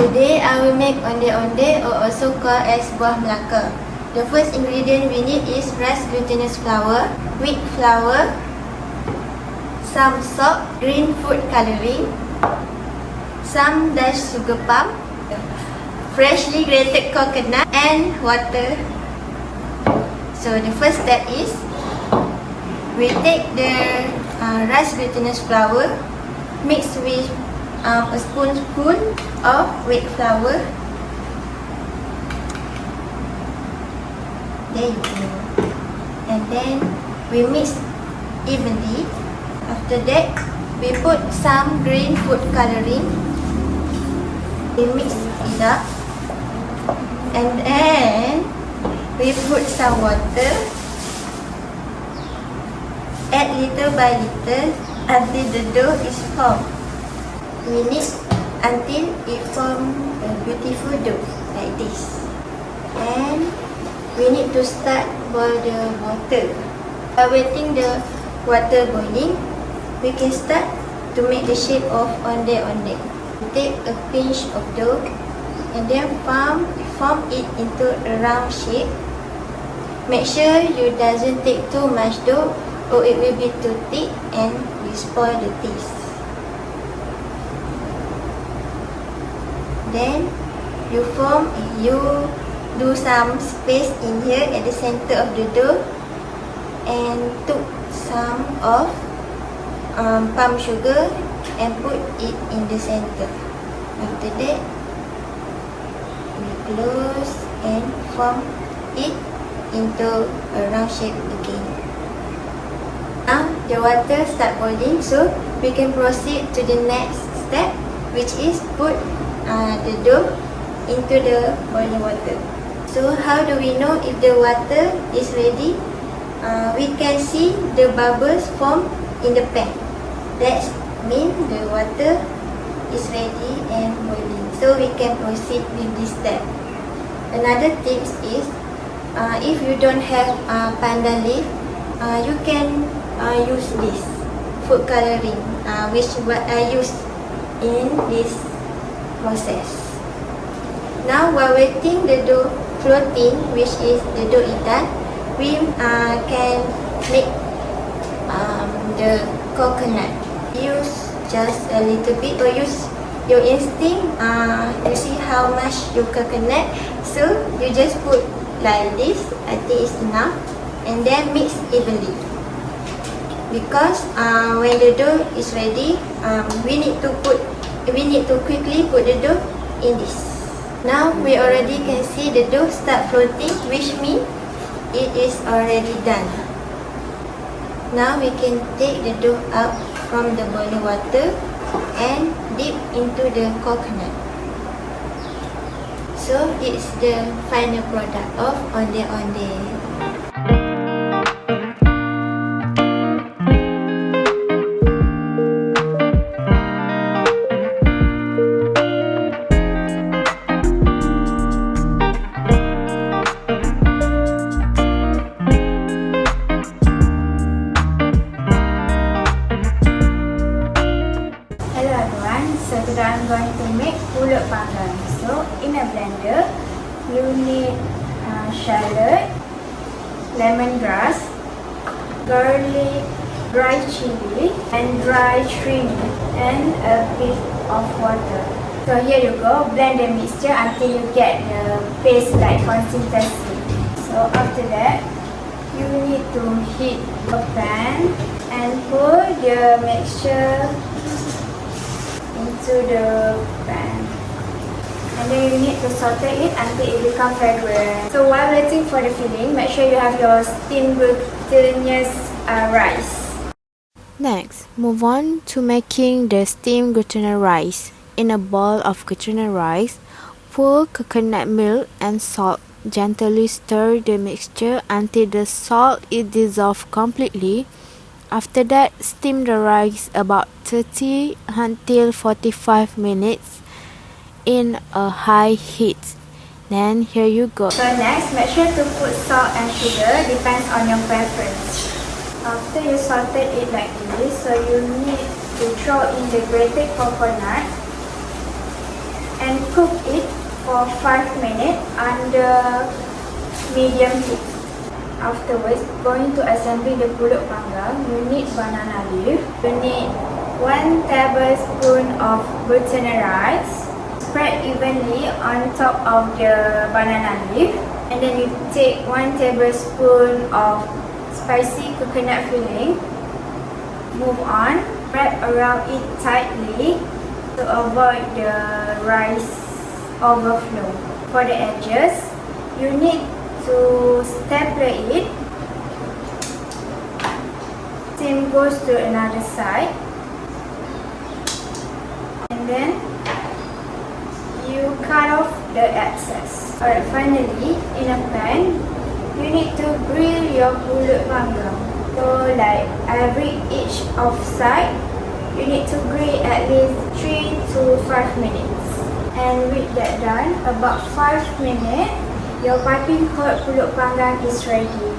Today I will make onde-onde, or also called as buah Melaka. The first ingredient we need is rice glutinous flour, wheat flour, some salt, green food coloring, some dashed sugar palm, freshly grated coconut, and water. So the first step is we take the rice glutinous flour, mix with a spoon of wheat flour. There you go. And then we mix evenly. After that, we put some green food coloring. We mix it up. And then we put some water. Add little by little until the dough is formed. We need until it forms a beautiful dough like this. And we need to start boil the water. While waiting the water boiling, we can start to make the shape of onde-onde. Take a pinch of dough and then form it into a round shape. Make sure you doesn't take too much dough or it will be too thick and will spoil the taste. Then you do some space in here at the center of the dough and took some of palm sugar and put it in the center. After that, we close and form it into a round shape again. Now the water start boiling, so we can proceed to the next step, which is put the dough into the boiling water. So how do we know if the water is ready? We can see the bubbles form in the pan. That means the water is ready and boiling. So we can proceed with this step. Another tip is, if you don't have pandan leaf, you can use this food coloring, which what I use in this process. Now while waiting the dough floating, which is the dough is done, we can make the coconut. Use just a little bit or use your instinct. You see how much your coconut, so you just put like this. I think it's enough, and then mix evenly. Because when the dough is ready, we need to quickly put the dough in this. Now we already can see the dough start floating, which means it is already done. Now we can take the dough out from the boiling water and dip into the coconut. So it's the final product of onde-onde. So today I'm going to make pulut panggang. So in a blender, you need shallot, lemongrass, garlic, dry chili, and dry shrimp, and a bit of water. So here you go, blend the mixture until you get the paste-like consistency. So after that, you need to heat a pan and pour the mixture into the pan, and then you need to saute it until it becomes fragrant. So while waiting for the filling, make sure you have your steamed glutinous rice. Next, move on to making the steamed glutinous rice. In a bowl of glutinous rice, pour coconut milk and salt. Gently stir the mixture until the salt is dissolved completely. After that, steam the rice about 30 until 45 minutes in a high heat. Then here you go. So next, make sure to put salt and sugar, depends on your preference. After you salted it like this, so you need to throw in the grated coconut and cook it for 5 minutes under medium heat. Afterwards, going to assembly the pulut panggang, you need banana leaf. You need 1 tablespoon of glutinous rice. Spread evenly on top of the banana leaf. And then you take 1 tablespoon of spicy coconut filling. Move on, wrap around it tightly to avoid the rice overflow. For the edges, you need to stapler it. Same goes to another side. And then you cut off the excess. Alright, finally, in a pan, you need to grill your pulut panggang. So like each of side, you need to grill at least 3 to 5 minutes. And with that done, about 5 minutes, your piping hot pulut panggang is ready.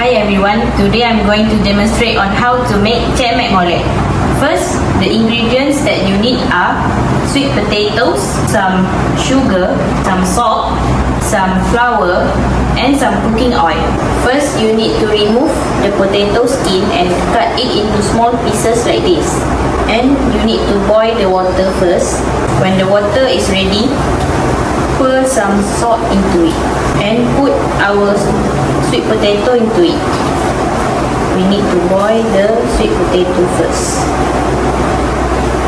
Hi everyone, today I'm going to demonstrate on how to make cemek Malay. First, the ingredients that you need are sweet potatoes, some sugar, some salt, some flour, and some cooking oil. First, you need to remove the potato skin and cut it into small pieces like this. And you need to boil the water first. When the water is ready, pour some salt into it and put our sweet potato into it. We need to boil the sweet potato first.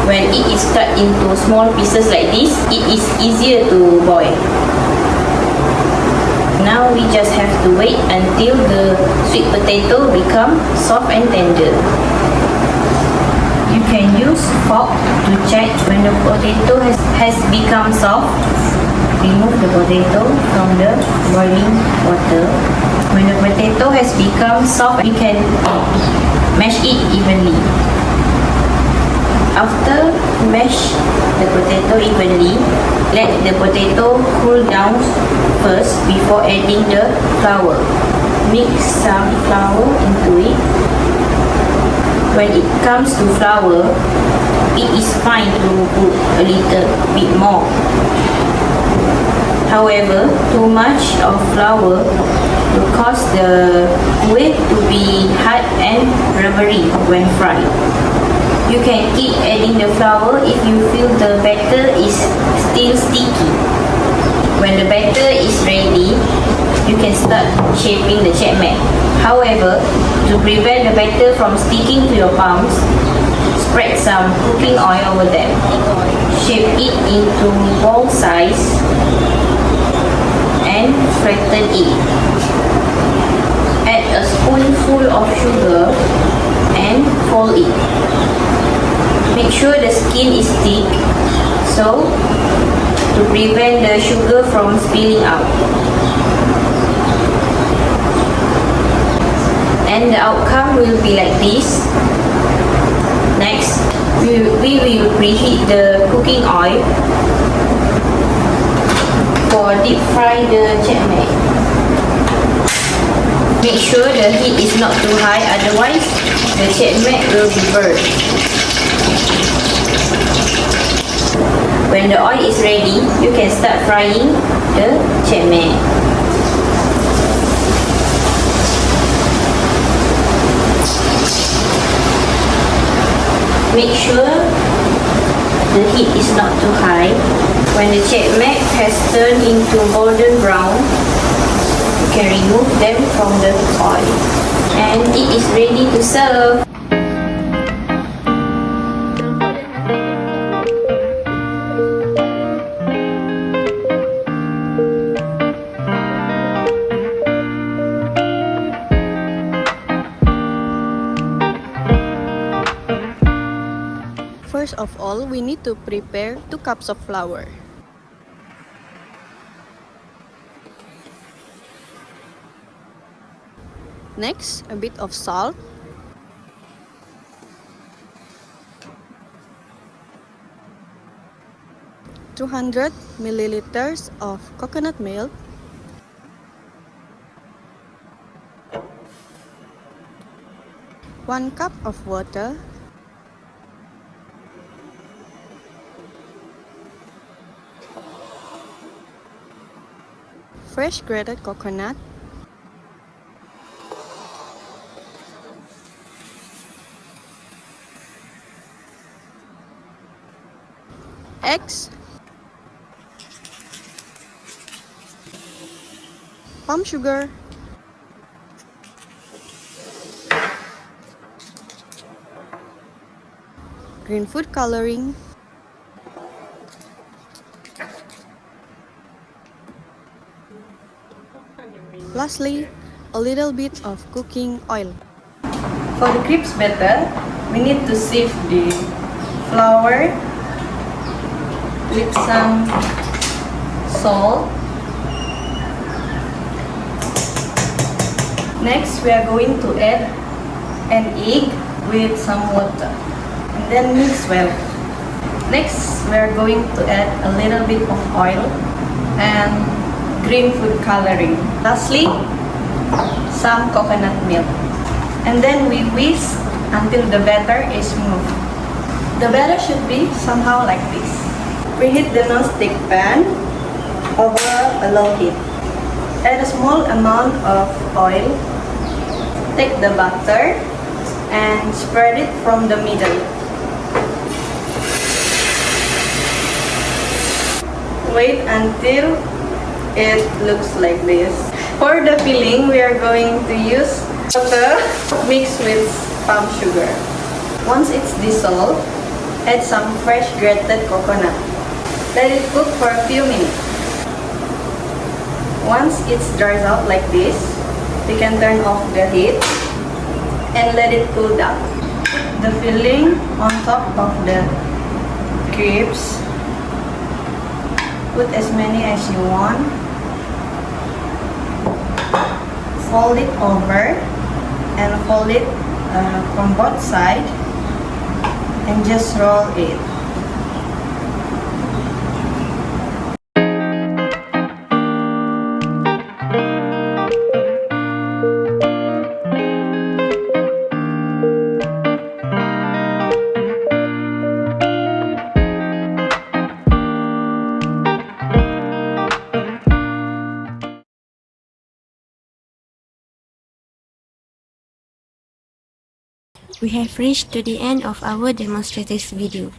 When it is cut into small pieces like this, it is easier to boil. Now we just have to wait until the sweet potato become soft and tender. You can use fork to check when the potato has become soft. Remove the potato from the boiling water. When the potato has become soft, we can mash it evenly. After mash the potato evenly, let the potato cool down first before adding the flour. Mix some flour into it. When it comes to flour, it is fine to put a little bit more. However, too much of flour will cause the kuih to be hard and rubbery when fried. You can keep adding the flour if you feel the batter is still sticky. When the batter is ready, you can start shaping the cemek. However, to prevent the batter from sticking to your palms, spread some cooking oil over them. Shape it into ball size and flatten it. Add a spoonful of sugar and fold it. Make sure the skin is thick, so to prevent the sugar from spilling out. And the outcome will be like this. Next, we will preheat the cooking oil for deep fry the cemek. Make sure the heat is not too high, otherwise the cemek will be burnt. When the oil is ready, you can start frying the cemek. Make sure the heat is not too high. When the cemek has turned into golden brown, you can remove them from the oil. And it is ready to serve. First of all, we need to prepare 2 cups of flour. Next, a bit of salt. 200 milliliters of coconut milk. 1 cup of water. Fresh grated coconut. Eggs. Palm sugar. Green food coloring. Lastly, a little bit of cooking oil. For the crepes batter, we need to sieve the flour with some salt. Next, we are going to add an egg with some water and then mix well. Next, we are going to add a little bit of oil and green food coloring. Lastly, some coconut milk. And then we whisk until the batter is smooth. The batter should be somehow like this. Preheat the non-stick pan over a low heat. Add a small amount of oil. Take the butter and spread it from the middle. Wait until it looks like this. For the filling, we are going to use water mixed with palm sugar. Once it's dissolved, add some fresh grated coconut. Let it cook for a few minutes. Once it dries out like this, we can turn off the heat and let it cool down. Put the filling on top of the crepes. Put as many as you want. Fold it over and fold it from both sides and just roll it. We have reached to the end of our demonstrative video.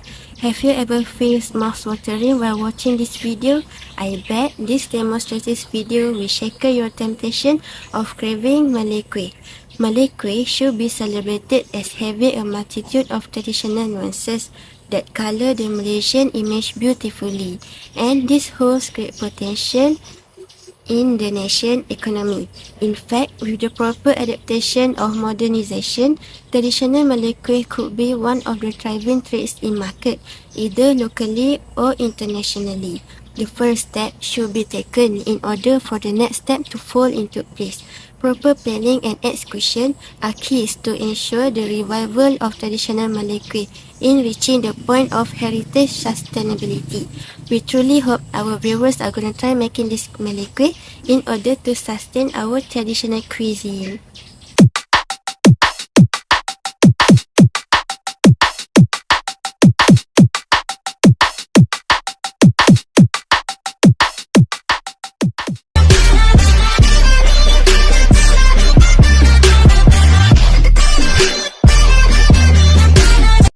Have you ever felt mouth-watering while watching this video? I bet this demonstrative video will shake your temptation of craving Malay Kuih. Malay Kuih should be celebrated as having a multitude of traditional nuances that colour the Malaysian image beautifully, and this holds great potential in the nation economy. In fact, with the proper adaptation of modernization, traditional Malay Kuih could be one of the thriving trades in market, either locally or internationally. The first step should be taken in order for the next step to fall into place. Proper planning and execution are keys to ensure the revival of traditional Malay Kuih in reaching the point of heritage sustainability. We truly hope our viewers are going to try making this Malay Kuih in order to sustain our traditional cuisine.